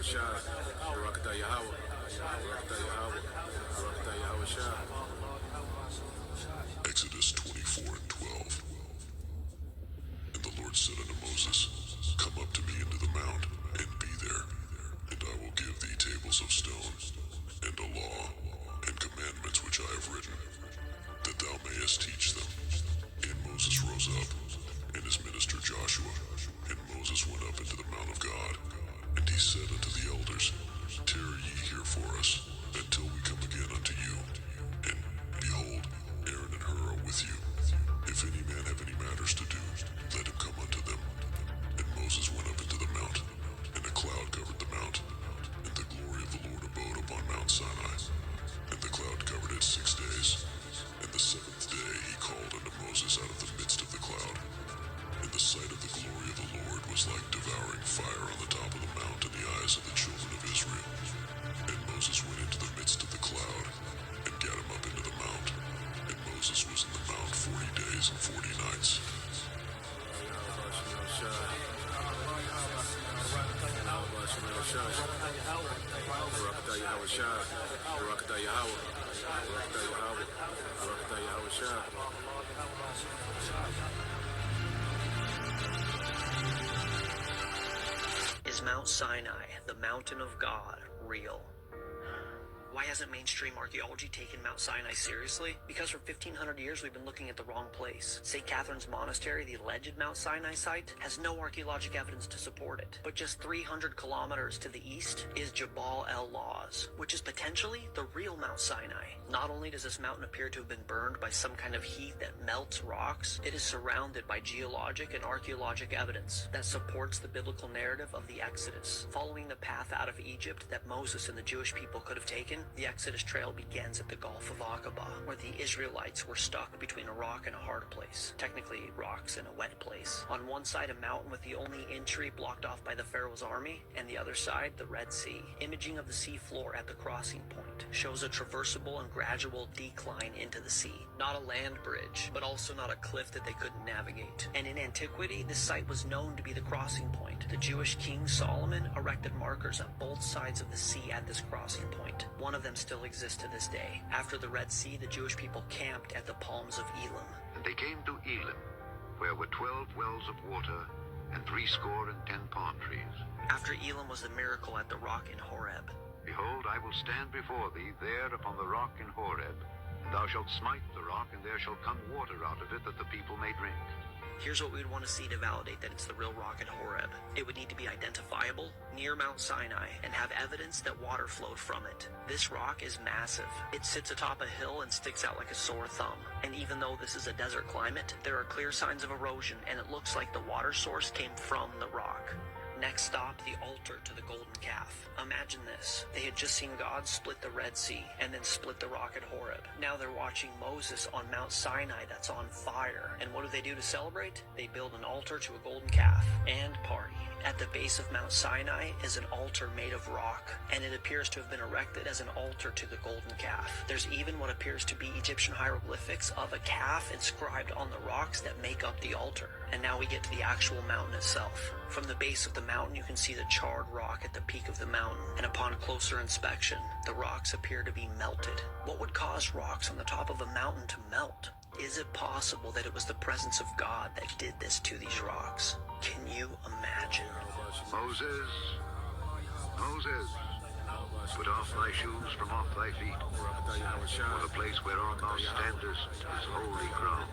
YAHAWAH. Exodus 24 and 12. And the Lord said unto Moses, Come up to me into the mount, and be there, and I will give thee tables of stone, and a law, and commandments which I have written, that thou mayest teach them. And Moses rose up, and his minister Joshua, and Moses went up into the mount of God. And he said unto the elders, Tarry ye here for us, until we come again unto you. And behold, Aaron and Hur are with you. If any man have any matters to do, let him come unto them. And Moses went up into the mount, and a cloud covered the mount, and the glory of the Lord abode upon Mount Sinai. And the cloud covered it 6 days. And the seventh day he called unto Moses out of the midst of the cloud. And the sight of the glory of the Lord was like devouring fire on the top of the mount in the eyes of the children of Israel. And Moses went into the midst of the cloud, and gat him up into the mount. And Moses was in the mount 40 days and 40 nights. Is Mount Sinai, the mountain of God, real? Why hasn't mainstream archaeology taken Mount Sinai seriously? Because for 1,500 years we've been looking at the wrong place. St. Catherine's Monastery, the alleged Mount Sinai site, has no archaeologic evidence to support it. But just 300 kilometers to the east is Jabal el-Lawz, which is potentially the real Mount Sinai. Not only does this mountain appear to have been burned by some kind of heat that melts rocks, it is surrounded by geologic and archaeologic evidence that supports the biblical narrative of the Exodus. Following the path out of Egypt that Moses and the Jewish people could have taken, the Exodus trail begins at the Gulf of Aqaba, where the Israelites were stuck between a rock and a hard place. Technically, rocks and a wet place. On one side, a mountain with the only entry blocked off by the Pharaoh's army, and the other side, the Red Sea. Imaging of the sea floor at the crossing point shows a traversable and gradual decline into the sea. Not a land bridge, but also not a cliff that they couldn't navigate. And in antiquity, this site was known to be the crossing point. The Jewish king Solomon erected markers on both sides of the sea at this crossing point. One of them still exists to this day. After the Red Sea, the Jewish people camped at the Palms of Elim. And they came to Elim, where were 12 wells of water, and 70 palm trees. After Elim was the miracle at the rock in Horeb. Behold, I will stand before thee there upon the rock in Horeb, and thou shalt smite the rock, and there shall come water out of it, that the people may drink. Here's what we'd want to see to validate that it's the real rock at Horeb. It would need to be identifiable, near Mount Sinai, and have evidence that water flowed from it. This rock is massive. It sits atop a hill and sticks out like a sore thumb. And even though this is a desert climate, there are clear signs of erosion, and it looks like the water source came from the rock. Next stop, the altar to the golden calf. Imagine this. They had just seen God split the Red Sea and then split the rock at Horeb. Now they're watching Moses on Mount Sinai that's on fire. And what do they do to celebrate? They build an altar to a golden calf and party. At the base of Mount Sinai is an altar made of rock, and it appears to have been erected as an altar to the golden calf. There's even what appears to be Egyptian hieroglyphics of a calf inscribed on the rocks that make up the altar. And now we get to the actual mountain itself. From the base of the mountain, you can see the charred rock at the peak of the mountain, and upon closer inspection, the rocks appear to be melted. What would cause rocks on the top of a mountain to melt? Is it possible that it was the presence of God that did this to these rocks? Can you imagine? Moses, Moses, put off thy shoes from off thy feet, for the place whereon thou standest is holy ground.